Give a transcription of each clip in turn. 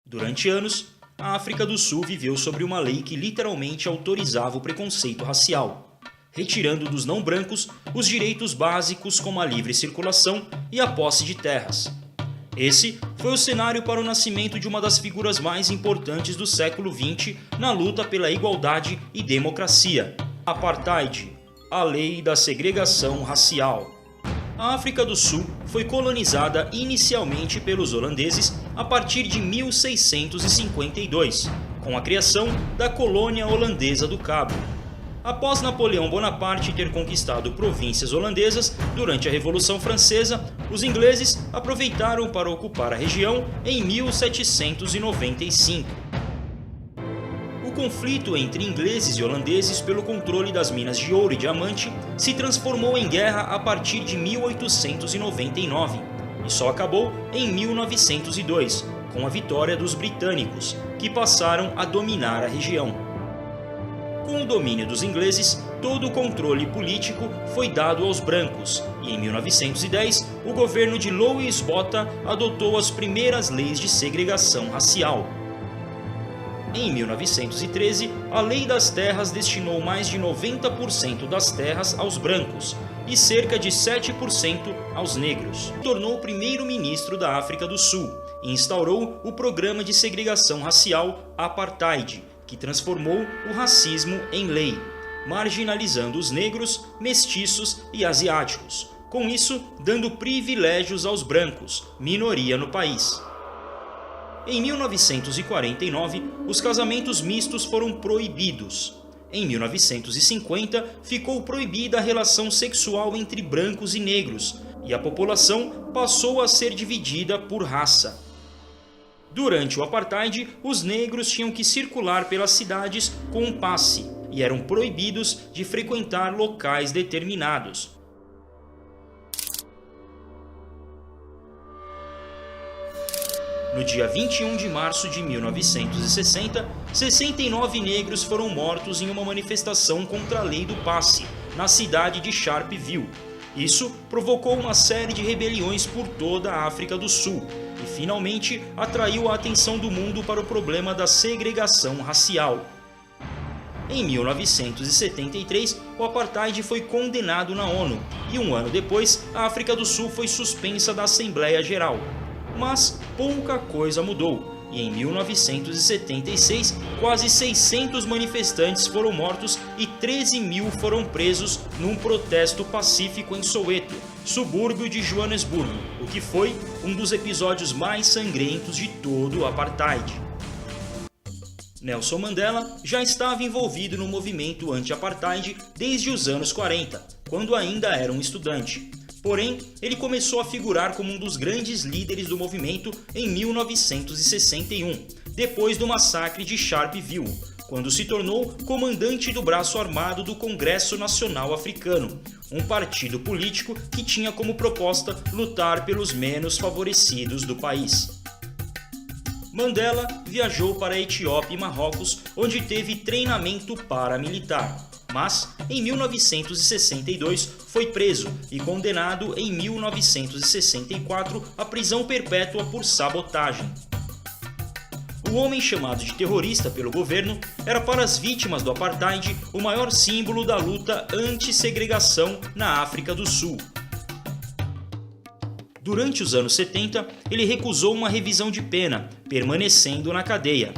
Durante anos, a África do Sul viveu sobre uma lei que literalmente autorizava o preconceito racial, retirando dos não-brancos os direitos básicos como a livre circulação e a posse de terras. Esse foi o cenário para o nascimento de uma das figuras mais importantes do século XX na luta pela igualdade e democracia, a Apartheid, a lei da segregação racial. A África do Sul foi colonizada inicialmente pelos holandeses a partir de 1652, com a criação da colônia holandesa do Cabo. Após Napoleão Bonaparte ter conquistado províncias holandesas durante a Revolução Francesa, os ingleses aproveitaram para ocupar a região em 1795. O conflito entre ingleses e holandeses pelo controle das minas de ouro e diamante se transformou em guerra a partir de 1899 e só acabou em 1902, com a vitória dos britânicos, que passaram a dominar a região. Com o domínio dos ingleses, todo o controle político foi dado aos brancos, e em 1910 o governo de Louis Botha adotou as primeiras leis de segregação racial. Em 1913, a Lei das Terras destinou mais de 90% das terras aos brancos e cerca de 7% aos negros. Tornou o primeiro-ministro da África do Sul e instaurou o Programa de Segregação Racial Apartheid, que transformou o racismo em lei, marginalizando os negros, mestiços e asiáticos, com isso dando privilégios aos brancos, minoria no país. Em 1949, os casamentos mistos foram proibidos. Em 1950, ficou proibida a relação sexual entre brancos e negros, e a população passou a ser dividida por raça. Durante o Apartheid, os negros tinham que circular pelas cidades com um passe e eram proibidos de frequentar locais determinados. No dia 21 de março de 1960, 69 negros foram mortos em uma manifestação contra a lei do passe, na cidade de Sharpeville. Isso provocou uma série de rebeliões por toda a África do Sul e finalmente atraiu a atenção do mundo para o problema da segregação racial. Em 1973, o Apartheid foi condenado na ONU e um ano depois a África do Sul foi suspensa da Assembleia Geral. Mas pouca coisa mudou e em 1976 quase 600 manifestantes foram mortos e 13 mil foram presos num protesto pacífico em Soweto, subúrbio de Joanesburgo, o que foi um dos episódios mais sangrentos de todo o Apartheid. Nelson Mandela já estava envolvido no movimento anti-apartheid desde os anos 40, quando ainda era um estudante. Porém, ele começou a figurar como um dos grandes líderes do movimento em 1961, depois do massacre de Sharpeville, quando se tornou comandante do braço armado do Congresso Nacional Africano, um partido político que tinha como proposta lutar pelos menos favorecidos do país. Mandela viajou para a Etiópia e Marrocos, onde teve treinamento paramilitar. Mas, em 1962, foi preso e condenado em 1964 à prisão perpétua por sabotagem. O homem chamado de terrorista pelo governo era para as vítimas do Apartheid o maior símbolo da luta anti-segregação na África do Sul. Durante os anos 70, ele recusou uma revisão de pena, permanecendo na cadeia.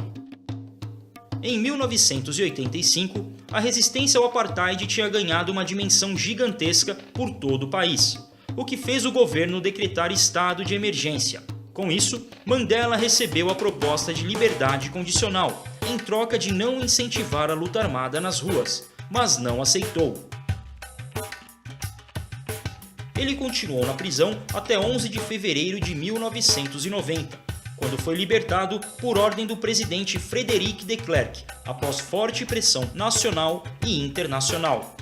Em 1985, a resistência ao Apartheid tinha ganhado uma dimensão gigantesca por todo o país, o que fez o governo decretar estado de emergência. Com isso, Mandela recebeu a proposta de liberdade condicional, em troca de não incentivar a luta armada nas ruas, mas não aceitou. Ele continuou na prisão até 11 de fevereiro de 1990. Quando foi libertado por ordem do presidente Frédéric de Klerk, após forte pressão nacional e internacional.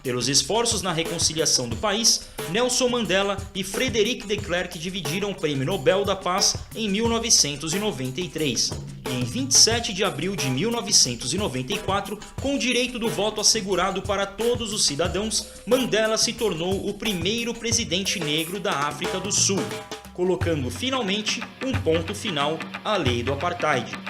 Pelos esforços na reconciliação do país, Nelson Mandela e Frédéric de Klerk dividiram o Prêmio Nobel da Paz em 1993. E em 27 de abril de 1994, com o direito do voto assegurado para todos os cidadãos, Mandela se tornou o primeiro presidente negro da África do Sul. colocando finalmente um ponto final à lei do apartheid.